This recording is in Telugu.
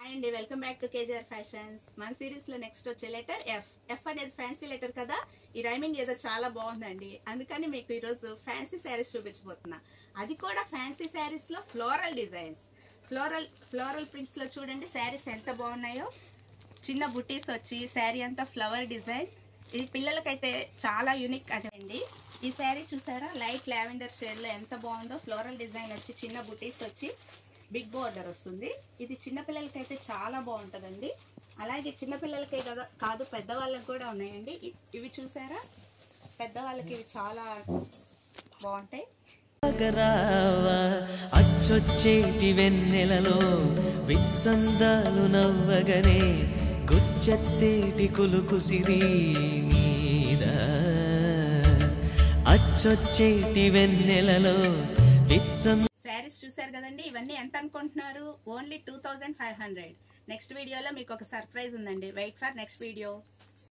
And welcome back to KGR fashions. మన సిరీస్ లో నెక్స్ట్ వచ్చే లెటర్ ఎఫ్. ఎఫ్ అనేది ఫ్యాన్సీ లెటర్ కదా. ఈ రైమింగ్ ఏదో చాలా బాగుందండి, అందుకని మీకు ఈరోజు ఫ్యాన్సీ శారీస్ చూపించబోతున్నా. అది కూడా ఫ్యాన్సీ శారీస్ లో ఫ్లోరల్ డిజైన్స్, ఫ్లోరల్ ప్రింట్స్ లో చూడండి శారీస్ ఎంత బాగున్నాయో. చిన్న బుటీస్ వచ్చి శారీ అంతా ఫ్లవర్ డిజైన్. ఇది పిల్లలకైతే చాలా యూనిక్ అండి. ఈ శారీ చూసారా, లైట్ లావెండర్ షేడ్ లో ఎంత బాగుందో. ఫ్లోరల్ డిజైన్ వచ్చి చిన్న బుటీస్ వచ్చి బిగ్ బోర్డర్ వస్తుంది. ఇది చిన్నపిల్లలకైతే చాలా బాగుంటుందండి. అలాగే చిన్నపిల్లలకే కదా కాదు, పెద్దవాళ్ళకి కూడా ఉన్నాయండి. ఇవి చూసారా, పెద్దవాళ్ళకి ఇవి చాలా బాగుంటాయి. అచ్చొచ్చేటి వెన్నెలలో విత్సందాలు నవ్వగనే గుచ్చెత్తేటి కులుకుసిరి మీద. అచ్చొచ్చేటి వెన్నెలలో శారీస్ చూసారు కదండి. ఇవన్నీ ఎంత అనుకుంటున్నారు? ఓన్లీ 2500. నెక్స్ట్ వీడియోలో మీకు ఒక సర్ప్రైజ్ ఉందండి. Wait for next video.